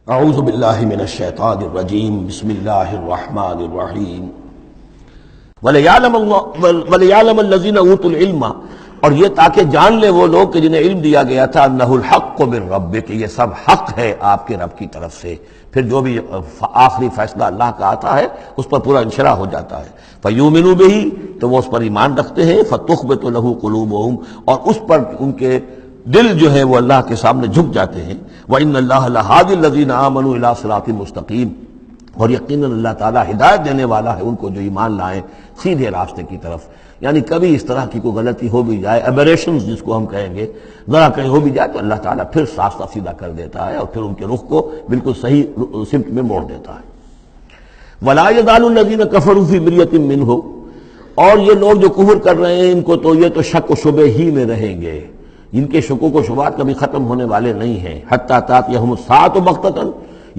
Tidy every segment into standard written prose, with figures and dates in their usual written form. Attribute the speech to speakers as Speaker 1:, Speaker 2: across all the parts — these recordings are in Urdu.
Speaker 1: اعوذ باللہ من الشیطان الرجیم بسم اللہ الرحمن الرحیم وَلِيَعْلَمَ الَّذِينَ أُوتُوا الْعِلْمَ، اور یہ تاکہ جان لے وہ لوگ کہ جنہیں علم دیا گیا تھا انہ الحق من ربک، کہ یہ سب حق ہے آپ کے رب کی طرف سے. پھر جو بھی آخری فیصلہ اللہ کا آتا ہے اس پر پورا انشراح ہو جاتا ہے. فَيُؤْمِنُوا بِهِ، تو وہ اس پر ایمان رکھتے ہیں. فَتُخْبِتُ لَهُ قُلُوبُهُمْ، اور اس پر ان کے دل جو ہے وہ اللہ کے سامنے جھک جاتے ہیں. وَإِنَّ اللَّهَ لَهَادِ الَّذِينَ آمَنُوا إِلَىٰ صِرَاطٍ مُسْتَقِيمٍ، اور یقیناً اللہ تعالیٰ ہدایت دینے والا ہے ان کو جو ایمان لائیں سیدھے راستے کی طرف. یعنی کبھی اس طرح کی کوئی غلطی ہو بھی جائے، ایبریشنز جس کو ہم کہیں گے، ذرا کہیں ہو بھی جائے تو اللہ تعالیٰ پھر راستہ سیدھا کر دیتا ہے اور پھر ان کے رخ کو بالکل صحیح سمت میں موڑ دیتا ہے. وَلَا يَزَالُ الَّذِينَ كَفَرُوا فِي مِرْيَةٍ مِّنْهُ، اور یہ لوگ جو کفر کر رہے ہیں ان کو تو یہ تو شک و شبہ ہی میں رہیں گے، ان کے شکوک و شبہات کبھی ختم ہونے والے نہیں ہیں. حتیٰ تأتیہم الساعۃ بغتۃ،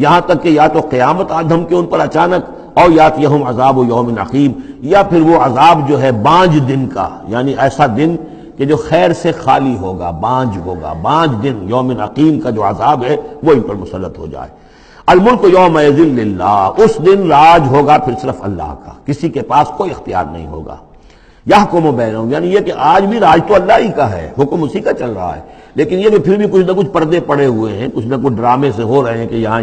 Speaker 1: یہاں تک کہ یا تو قیامت آ دھمکے ان پر اچانک، اور یاتیہم عذاب یوم عقیم، یا پھر وہ عذاب جو ہے بانج دن کا، یعنی ایسا دن کہ جو خیر سے خالی ہوگا، بانج ہوگا، بانج دن یوم عقیم کا جو عذاب ہے وہ ان پر مسلط ہو جائے. الملک یومئذ للہ، اس دن راج ہوگا پھر صرف اللہ کا، کسی کے پاس کوئی اختیار نہیں ہوگا. یحکم بینہم، یعنی یہ کہ آج بھی راج تو اللہ ہی کا ہے، حکم اسی کا چل رہا ہے، لیکن یہ کہ پھر بھی کچھ نہ کچھ پردے پڑے ہوئے ہیں، کچھ نہ کچھ ڈرامے سے ہو رہے ہیں کہ یہاں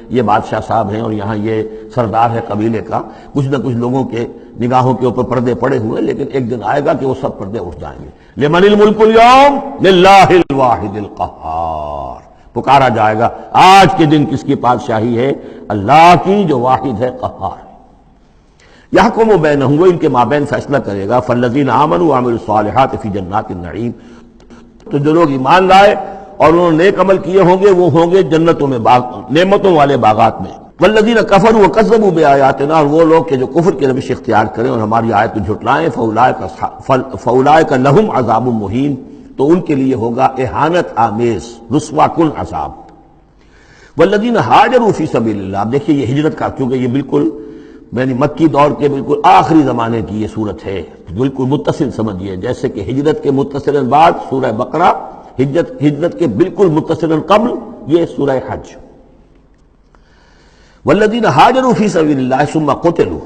Speaker 1: یہ بادشاہ صاحب ہیں اور یہاں یہ سردار ہے قبیلے کا، کچھ نہ کچھ لوگوں کے نگاہوں کے اوپر پردے پڑے ہوئے، لیکن ایک دن آئے گا کہ وہ سب پردے اٹھ جائیں گے. لمن الملک اليوم للہ الواحد القہار، پکارا جائے گا آج کے دن کس کی بادشاہی ہے؟ اللہ کی جو واحد ہے، قہار. یحکم بینہم، وہ ان کے مابین فیصلہ کرے گا. فالذین آمنوا وعملوا الصالحات فی جنات النعیم، تو جو لوگ ایمان لائے اور انہوں نے نیک عمل کیے ہوں گے وہ ہوں گے جنتوں میں، نعمتوں والے باغات میں. والذین کفروا وکذبوا بآیاتنا، اور وہ لوگ کہ جو کفر کی روش اختیار کریں اور ہماری آیت کو جھٹلائیں، فاولئک لہم عذاب مہین، تو ان کے لیے ہوگا اہانت آمیز رسوا کن عذاب. والذین ہاجروا فی سبیل اللہ، اب دیکھیے یہ ہجرت کا، کیونکہ یہ بالکل یعنی مکی دور کے بالکل آخری زمانے کی یہ صورت ہے، بالکل متصل سمجھیے، جیسے کہ ہجرت کے متصل بعد سورہ بقرہ، ہجرت کے بالکل متصل قبل یہ سورہ حج. والذین ہاجروا فی سبیل اللہ ثم قتلوا،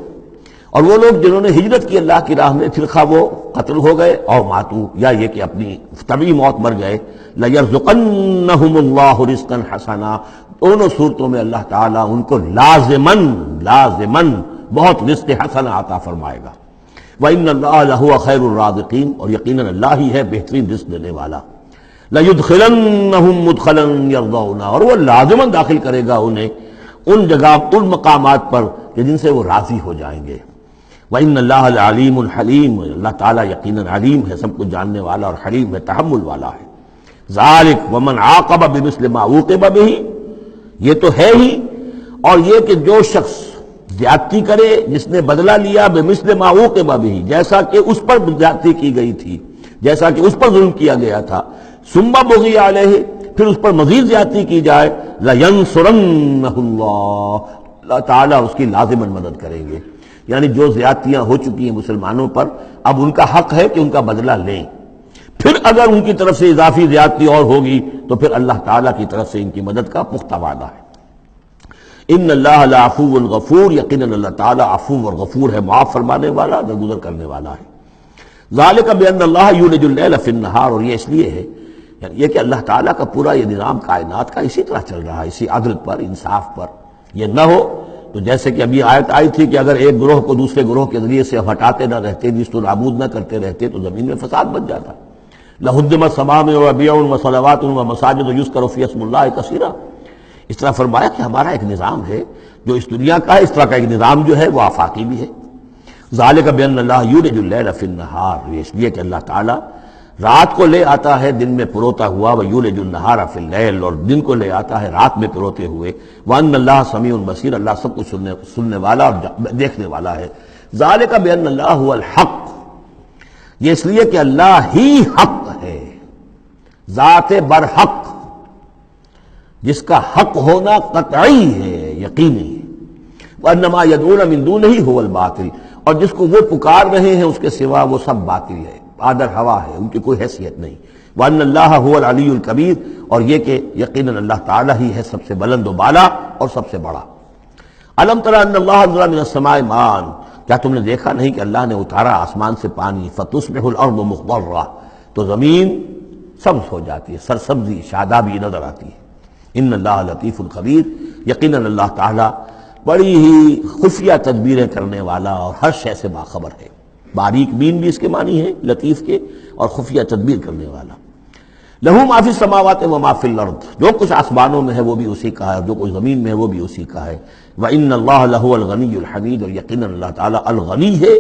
Speaker 1: اور وہ لوگ جنہوں نے ہجرت کی اللہ کی راہ میں پھر خواہ وہ قتل ہو گئے اور ماتوا، یا یہ کہ اپنی طبعی موت مر گئے. لَيَرْزُقَنَّهُمُ اللَّهُ رِزْقًا حَسَنًا، دونوں صورتوں میں اللہ تعالیٰ ان کو لازماً بہت رزق حسن عطا فرمائے گا. وَإِنَّ اللَّهَ لَهُوَ خَيْرُ الرَّازِقِينَ، اور یقیناً اللہ ہی ہے بہترین رزق دینے والا. لَيُدْخِلَنَّهُمْ مُدْخَلًا يَرْضَوْنَ، اور وہ لازماً داخل کرے گا انہیں ان جگہ ان مقامات پر کہ جن سے وہ راضی ہو جائیں گے. وَإِنَّ اللَّهَ لَعَلِيمٌ حَلِيمٌ، اللہ تعالیٰ یقیناً علیم ہے، سب کچھ جاننے والا، اور حلیم ہے، تحمل والا ہے. ذَلِكَ وَمَنْ عَاقَبَ بِمِثْلِ مَا عُوقِبَ بِهِ، یہ تو ہے ہی، اور یہ کہ جو شخص زیادتی کرے، جس نے بدلہ لیا بِمِثْلِ مَا عُوقِبَ بِهِ، جیسا کہ اس پر زیادتی کی گئی تھی، جیسا کہ اس پر ظلم کیا گیا تھا، ثُمَّ بُغِيَ عَلَيْهِ، پھر اس پر مزید زیادتی کی جائے، لَيَنْصُرَنَّهُ اللَّهُ، اللہ تعالیٰ اس کی لازماً مدد کریں گے. یعنی جو زیادتیاں ہو چکی ہیں مسلمانوں پر، اب ان کا حق ہے کہ ان کا بدلہ لیں. پھر اگر ان کی طرف سے اضافی زیادتی اور ہوگی تو پھر اللہ تعالیٰ کی طرف سے ان کی مدد کا پختہ وعدہ ہے. ان اللہ لعفو غفور، یقیناً اللہ تعالیٰ عفو اور غفور ہے، معاف فرمانے والا، درگزر کرنے والا ہے. ذالک بان اللہ یولج اللیل فی النہار، اور یہ اس لیے ہے یعنی یہ کہ اللہ تعالیٰ کا پورا یہ نظام کائنات کا اسی طرح چل رہا ہے، اسی عدل پر، انصاف پر. یہ نہ ہو تو جیسے کہ ابھی آیت آئی تھی کہ اگر ایک گروہ کو دوسرے گروہ کے ذریعے سے ہٹاتے نہ رہتے، نیست و نابود نہ کرتے رہتے، تو زمین میں فساد بچ جاتا. لَهُدِّمَتْ صَوَامِعُ وَبِيَعٌ وَصَلَوَاتٌ وَمَسَاجِدُ يُذْكَرُ فِيهَا اسْمُ اللَّهِ كَثِيرًا. اس طرح فرمایا کہ ہمارا ایک نظام ہے جو اس دنیا کا ہے، اس طرح کا ایک نظام جو ہے وہ آفاقی بھی ہے. ذَلِكَ بِأَنَّ اللَّهَ يُولِجُ اللَّيْلَ فِي النَّهَارِ، اس لیے کہ اللہ تعالیٰ رات کو لے آتا ہے دن میں پروتا ہوا، وَيُولِجُ النَّهَارَ فِي اللَّيْلِ، اور دن کو لے آتا ہے رات میں پروتے ہوئے. وَأَنَّ اللَّهَ سَمِيعٌ بَصِيرٌ، اللہ سب کچھ سننے والا اور دیکھنے والا ہے. ذَلِكَ بِأَنَّ اللَّهَ هُوَ الْحَقُّ، یہ اس لیے کہ اللہ ہی حق ہے، ذات برحق، جس کا حق ہونا قطعی ہے، یقینی ہے. وَأَنَّ مَا يَدْعُونَ مِن دُونِهِ هُوَ الْبَاطِلُ، اور جس کو وہ پکار رہے ہیں اس کے سوا وہ سب باطل ہے، آدر ہوا ہے، ان کی کوئی حیثیت نہیں. وَأَنَّ اللَّهَ هُوَ الْعَلِيُّ الْكَبِيرُ، اور یہ کہ یقیناً اللہ تعالیٰ ہی ہے سب سے بلند و بالا اور سب سے بڑا۔ الم تر ان اللہ انزل من السماء ماء، کیا تم نے دیکھا نہیں کہ اللہ نے اتارا آسمان سے پانی، فتصبح الارض مخضرہ، تو زمین سبز ہو جاتی ہے، سرسبزی شادابی نظر آتی ہے۔ ان اللہ لطیف خبیر، یقیناً اللہ تعالیٰ بڑی ہی خفیہ تدبیریں کرنے والا اور ہر شے سے باخبر ہے۔ باریک بین بھی اس کے معنی ہے لطیف کے، اور خفیہ تدبیر کرنے والا۔ لہو ما فی السماوات و ما فی الارض، جو کچھ آسمانوں میں ہے وہ بھی اسی کا ہے، جو کچھ زمین میں ہے وہ بھی اسی کا ہے۔ وَإِنَّ اللَّهَ لَهُوَ الْغَنِيُّ الْحَمِيدُ، اور یقیناً اللہ تعالیٰ الغنی ہے،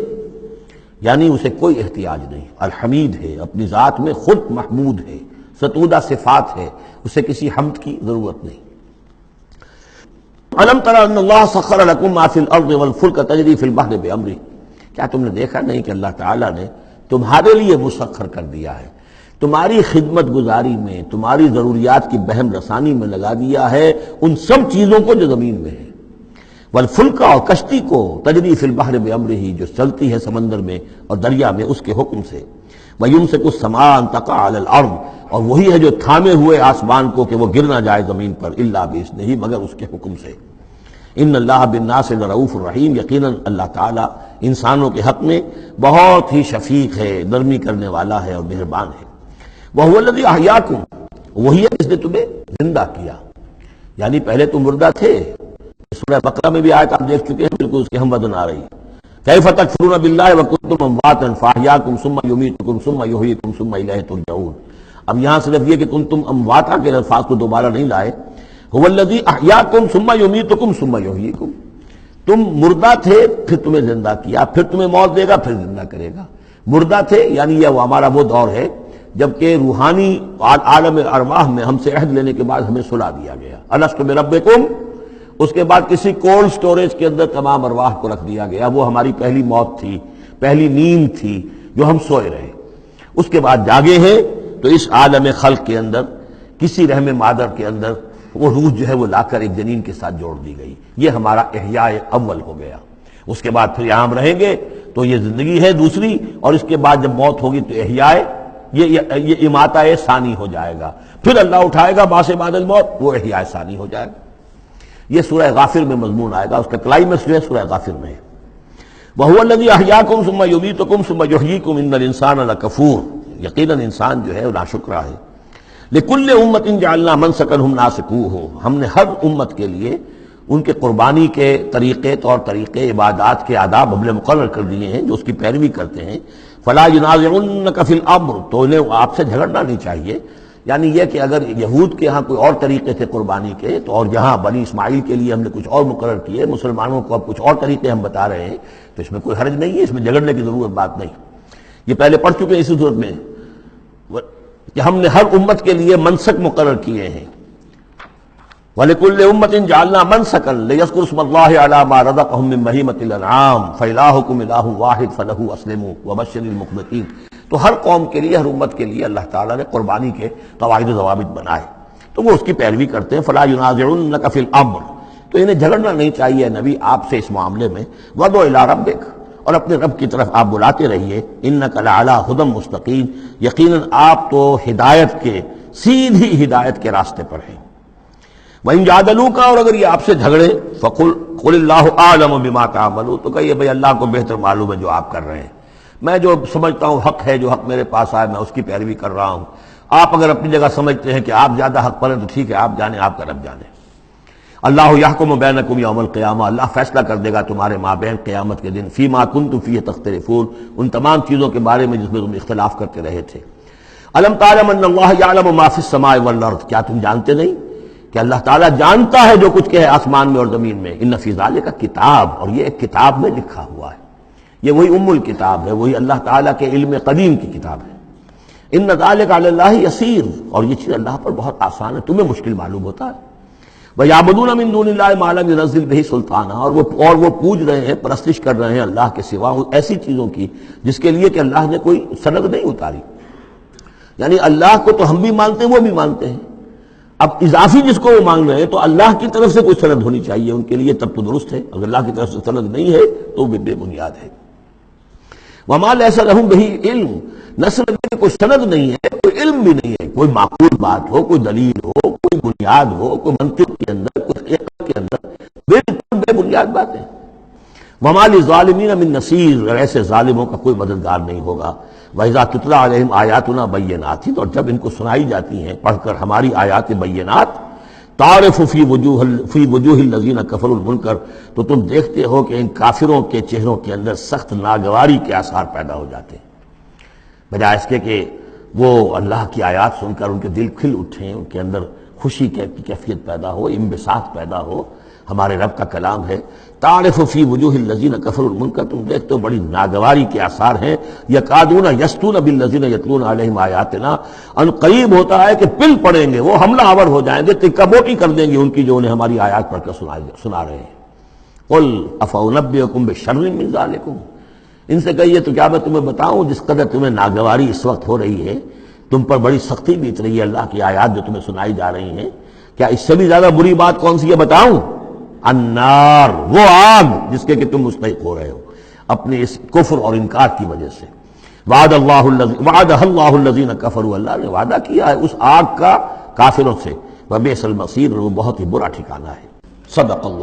Speaker 1: یعنی اسے کوئی احتیاج نہیں، الحمید ہے، اپنی ذات میں خود محمود ہے، ستودہ صفات ہے، اسے کسی حمد کی ضرورت نہیں۔ أَلَمْ تَرَ أَنَّ اللَّهَ سَخَّرَ لَكُم مَّا فِي الْأَرْضِ وَالْفُلْكَ تَجْرِي فِي الْبَحْرِ بِأَمْرِهِ، کیا تم نے دیکھا نہیں کہ اللہ تعالیٰ نے تمہارے لیے مسخر کر دیا ہے، تمہاری خدمت گزاری میں، تمہاری ضروریات کی بہم رسانی میں لگا دیا ہے ان سب چیزوں کو جو زمین میں ہے، والفلک، اور کشتی کو، تجری فی البحر بامرہ، جو چلتی ہے سمندر میں اور دریا میں اس کے حکم سے، ویمسک السماء ان تقع علی الارض، اور وہی ہے جو تھامے ہوئے آسمان کو کہ وہ گر نہ جائے زمین پر، الا باذنہ، مگر اس کے حکم سے۔ ان اللہ بالناس لرؤوف الرحیم، یقیناً اللہ تعالیٰ انسانوں کے حق میں بہت ہی شفیق ہے، نرمی کرنے والا ہے اور مہربان ہے۔ وَهُوَ الَّذِي أَحْيَاكُمْ، وہی ہے جس نے تمہیں زندہ کیا، یعنی پہلے تم مردہ تھے۔ سورہ بقرہ میں بھی آیت آپ دیکھ چکے ہیں، بالکل اس کے ہم وزن آ رہی ہے۔ كَيْفَ تَكْفُرُونَ بِاللَّهِ وَكُنتُمْ أَمْوَاتًا فَأَحْيَاكُمْ ثُمَّ يُمِيتُكُمْ ثُمَّ يُحْيِيكُمْ ثُمَّ إِلَيْهِ تُرْجَعُونَ۔ اب یہاں صرف یہ کہ کنتم امواتا کے الفاظ کو دوبارہ نہیں لائے، هُوَ الَّذِي أَحْيَاكُمْ ثُمَّ يُمِيتُكُمْ ثُمَّ يُحْيِيكُمْ، تم مردہ تھے پھر تمہیں زندہ کیا، پھر تمہیں موت دے گا، پھر زندہ کرے گا۔ مردہ تھے یعنی یہ ہمارا وہ دور ہے جبکہ روحانی عالم ارواح میں ہم سے عہد لینے کے بعد ہمیں سلا دیا گیا، الست بربکم، اس کے بعد کسی کولڈ سٹوریج کے اندر تمام ارواح کو رکھ دیا گیا، وہ ہماری پہلی موت تھی، پہلی نیند تھی جو ہم سوئے رہے۔ اس کے بعد جاگے ہیں تو اس عالم خلق کے اندر کسی رحم مادر کے اندر وہ روح جو ہے وہ لا کر ایک جنین کے ساتھ جوڑ دی گئی، یہ ہمارا احیاء اول ہو گیا۔ اس کے بعد پھر یہاں ہم رہیں گے تو یہ زندگی ہے دوسری، اور اس کے بعد جب موت ہوگی تو احیاء یہ اماتہ ثانی ہو جائے گا، پھر اللہ اٹھائے گا بعد بعد الموت، وہ احیاء ثانی ہو جائے گا۔ یہ سورہ غافر میں مضمون آئے گا، اس کا کلائمیکس جو ہے سورہ غافر میں ہے۔ وَهُوَ الَّذِي أَحْيَاكُمْ ثُمَّ يُمِيتُكُمْ ثُمَّ يُحْيِيكُمْ إِنَّ الْإِنسَانَ لَكَفُورٌ، یقیناً انسان جو ہے وہ ناشکرا ہے۔ لِكُلِّ أُمَّةٍ جَعَلْنَا مَنْسَكًا هُمْ نَاسِكُوهُ، ہم نے ہر امت کے لیے ان کے قربانی کے طریقے، طور طریقے، عبادات کے آداب ہم نے مقرر کر دیے ہیں جو اس کی پیروی کرتے ہیں۔ فَلَا يُنَازِعُنَّكَ فِي الْأَمْرِ، تو انہیں آپ سے جھگڑنا نہیں چاہیے، یعنی یہ کہ اگر یہود کے ہاں کوئی اور طریقے تھے قربانی کے تو، اور یہاں بنی اسماعیل کے لیے ہم نے کچھ اور مقرر کیے، مسلمانوں کو اب کچھ اور طریقے ہم بتا رہے ہیں، تو اس میں کوئی حرج نہیں ہے، اس میں جھگڑنے کی ضرورت بات نہیں۔ یہ پہلے پڑھ چکے ہیں اسی صورت میں کہ ہم نے ہر امت کے لیے منسک مقرر کیے ہیں۔ وَلِكُلِّ أُمَّةٍ جَعَلْنَا مَنْسَكًا لِيَذْكُرُوا اسْمَ اللَّهِ عَلَىٰ مَا رَزَقَهُم مِّن بَهِيمَةِ الْأَنْعَامِ فَإِلَٰهُكُمْ إِلَٰهٌ وَاحِدٌ فَلَهُ أَسْلِمُوا وَبَشِّرِ الْمُخْبِتِينَ۔ تو ہر قوم کے لیے، ہر امت کے لیے اللہ تعالیٰ نے قربانی کے قواعد و ضوابط بنائے، تو وہ اس کی پیروی کرتے ہیں۔ فَلَا يُنَازِعُنَّكَ فِي الْأَمْرِ، تو انہیں جھگڑنا نہیں چاہیے نبی آپ سے اس معاملے میں۔ وَادْعُ إِلَىٰ رَبِّكَ، اور اپنے رب کی طرف آپ بلاتے رہیے۔ إِنَّكَ لَعَلَىٰ هُدًى مُسْتَقِيمٍ، یقیناً آپ تو ہدایت کے، سیدھی ہدایت کے راستے پر ہیں۔ وَإِن جَادَلُوكَ، اور اگر یہ آپ سے جھگڑے، فَقُلِ اللَّهُ أَعْلَمُ بِمَا تَعْمَلُونَ، تو کہیے بھئی اللہ کو بہتر معلوم ہے جو آپ کر رہے ہیں، میں جو سمجھتا ہوں حق ہے، جو حق میرے پاس آئے میں اس کی پیروی کر رہا ہوں۔ آپ اگر اپنی جگہ سمجھتے ہیں کہ آپ زیادہ حق پر ہیں تو ٹھیک ہے، آپ جانیں، آپ کا رب جانے۔ اللہ یحکم بینکم یوم القیامہ، اللہ فیصلہ کر دے گا تمہارے مابین قیامت کے دن، فیما کنتم فیہ تختلفون، ان تمام چیزوں کے بارے میں جس میں تم اختلاف کرتے رہے تھے۔ الم تعلم ان اللہ یعلم ما فی السماء والارض، کیا تم جانتے نہیں کہ اللہ تعالیٰ جانتا ہے جو کچھ کہ ہے آسمان میں اور زمین میں۔ ان فی ذالک کتاب، اور یہ ایک کتاب میں لکھا ہوا ہے، یہ وہی ام الکتاب ہے، وہی اللہ تعالیٰ کے علم قدیم کی کتاب ہے۔ ان ذالک علی اللہ یسیر، اور یہ چیز اللہ پر بہت آسان ہے، تمہیں مشکل معلوم ہوتا ہے۔ وَيَعْبُدُونَ مِن دُونِ اللَّهِ مَا لَمْ يُنَزِّلْ بِهِ سُلْطَانًا، اور وہ پوج رہے ہیں، پرستش کر رہے ہیں اللہ کے سوا ایسی چیزوں کی جس کے لیے کہ اللہ نے کوئی سند نہیں اتاری۔ یعنی اللہ کو تو ہم بھی مانتے ہیں، وہ بھی مانتے ہیں، اب اضافی جس کو وہ مانگ رہے ہیں تو اللہ کی طرف سے کوئی سند ہونی چاہیے ان کے لیے، تب تو درست ہے، اگر اللہ کی طرف سے سند نہیں ہے تو وہ بے بنیاد ہے۔ وَمَا لَيْسَ لَهُم بِهِ عِلْمٌ، نصر میں کوئی سند نہیں ہے، کوئی علم بھی نہیں ہے، کوئی معقول بات ہو، کوئی دلیل ہو، کوئی بنیاد ہو، کوئی منطق کے اندر، کوئی عقل کے اندر، بالکل بے بنیاد باتیں۔ وَمَا لِلظَّالِمِينَ مِن نَصِيرٍ، اور ایسے ظالموں کا کوئی مددگار نہیں ہوگا۔ وَإِذَا تُتْلَىٰ عَلَيْهِمْ آيَاتُنَا بَيِّنَاتٍ، اور جب ان کو سنائی جاتی ہیں پڑھ کر ہماری آیات بینات، تعرف فی وجوہ الذین کفروا المنکر، تو تم دیکھتے ہو کہ ان کافروں کے چہروں کے اندر سخت ناگواری کے آثار پیدا ہو جاتے ہیں، بجائے اس کے کہ وہ اللہ کی آیات سن کر ان کے دل کھل اٹھیں، ان کے اندر خوشی کی کیفیت پیدا ہو، انبساط پیدا ہو۔ ہمارے رب کا کلام ہے، تعرف فی وجوہ الذین کفروا المنکر، تم دیکھتے ہو بڑی ناگواری کے آثار ہیں، یکادون یسطون بالذین یتلون علیہم آیاتنا، ان قریب ہوتا ہے کہ پل پڑیں گے، وہ حملہ آور ہو جائیں گے، تکہ موٹی کر دیں گے ان کی جو انہیں ہماری آیات پڑھ کر سنا رہے ہیں۔ قل افانبئکم بشر من ذالکم، ان سے کہیے تو کیا میں تمہیں بتاؤں جس قدر تمہیں ناگواری اس وقت ہو رہی ہے، تم پر بڑی سختی بیت رہی ہے اللہ کی آیات جو تمہیں سنائی جا رہی ہیں، کیا اس سے بھی زیادہ بری بات کون سی ہے بتاؤں؟ النار، وہ آگ جس کے کہ تم مستحق ہو رہے ہو اپنے اس کفر اور انکار کی وجہ سے۔ وعدہ اللہ الذین کفروا، اللہ نے وعدہ کیا ہے اس آگ کا کافروں سے، وبئس المصیر، وہ بہت ہی برا ٹھکانہ ہے۔ صدق اللہ۔